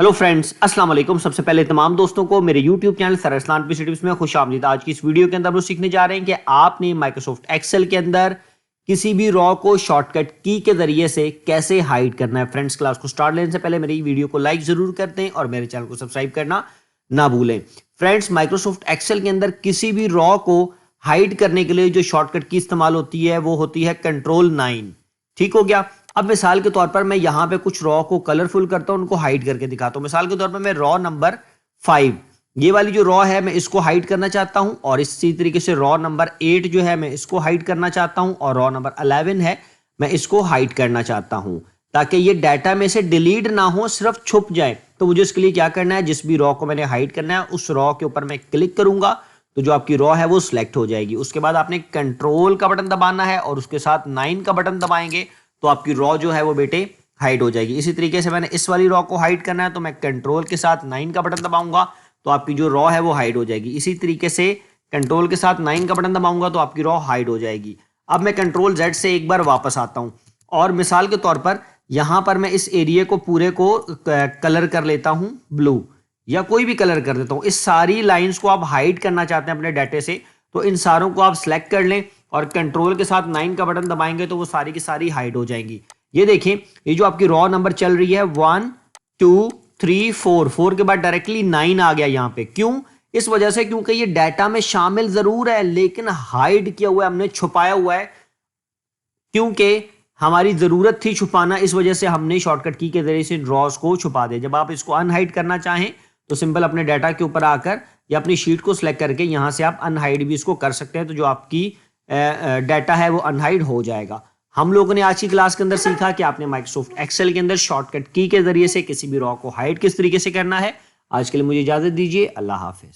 Hello friends, अस्सलाम वालेकुम। सबसे पहले तमाम दोस्तों को मेरे YouTube channel sir Arsalan PC tips में खुश आमदीद। आज की इस वीडियो के अंदर हम लोग सीखने जा रहे हैं कि आपने माइक्रोसॉफ्ट एक्सेल के अंदर किसी भी रॉ को शॉर्टकट की के जरिए से कैसे हाइड करना है। फ्रेंड्स, क्लास को स्टार्ट लेने से पहले मेरी वीडियो को लाइक जरूर कर दें और मेरे चैनल को सब्सक्राइब करना ना भूलें। फ्रेंड्स, माइक्रोसॉफ्ट एक्सेल के अंदर किसी भी रॉ को हाइड करने के लिए जो शॉर्टकट की इस्तेमाल होती है वो होती है कंट्रोल 9। ठीक हो गया। अब मिसाल के तौर पर मैं यहां पे कुछ रॉ को कलरफुल करता हूं, उनको हाइड करके दिखाता हूं। मिसाल के तौर पर मैं रॉ नंबर 5, ये वाली जो रॉ है मैं इसको हाइड करना चाहता हूं, और इसी तरीके से रॉ नंबर 8 जो है मैं इसको हाइड करना चाहता हूं, और रॉ नंबर 11 है मैं इसको हाइड करना चाहता हूं, ताकि ये डाटा में से डिलीट ना हो, सिर्फ छुप जाए। तो मुझे इसके लिए क्या करना है, जिस भी रॉ को मैंने हाइड करना है उस रॉ के ऊपर मैं क्लिक करूंगा तो जो आपकी रॉ है वो सिलेक्ट हो जाएगी। उसके बाद आपने कंट्रोल का बटन दबाना है और उसके साथ 9 का बटन दबाएंगे तो आपकी रॉ जो है वो बेटे हाइड हो जाएगी। इसी तरीके से मैंने इस वाली रॉ को हाइड करना है तो मैं कंट्रोल के साथ 9 का बटन दबाऊंगा तो आपकी जो रॉ है वो हाइड हो जाएगी। इसी तरीके से कंट्रोल के साथ 9 का बटन दबाऊंगा तो आपकी रॉ हाइड हो जाएगी। अब मैं कंट्रोल Z से एक बार वापस आता हूं और मिसाल के तौर पर यहां पर मैं इस एरिया को पूरे को कलर कर लेता हूं ब्लू, या कोई भी कलर कर देता हूं। इस सारी लाइंस को आप हाइड करना चाहते हैं अपने डाटे से तो इन सारों को आप सिलेक्ट कर लें और कंट्रोल के साथ 9 का बटन दबाएंगे तो वो सारी की सारी हाइड हो जाएंगी। ये देखें, ये जो आपकी रॉ नंबर चल रही है 1 2 3 4 के बाद डायरेक्टली 9 आ गया यहाँ पे। क्यों? इस वजह से क्योंकि ये डाटा में शामिल जरूर है लेकिन हाइड किया हुआ है, हमने छुपाया हुआ है, क्योंकि हमारी जरूरत थी छुपाना, इस वजह से हमने शॉर्टकट की के जरिए से रॉस को छुपा दिया। जब आप इसको अनहाइड करना चाहें तो सिंपल अपने डाटा के ऊपर आकर या अपनी शीट को सिलेक्ट करके यहां से आप अनहाइड भी इसको कर सकते हैं, तो जो आपकी डाटा है वो अनहाइड हो जाएगा। हम लोगों ने आज की क्लास के अंदर सीखा कि आपने माइक्रोसॉफ्ट एक्सेल के अंदर शॉर्टकट की के जरिए से किसी भी रॉ को हाइड किस तरीके से करना है। आज के लिए मुझे इजाजत दीजिए। अल्लाह हाफिज।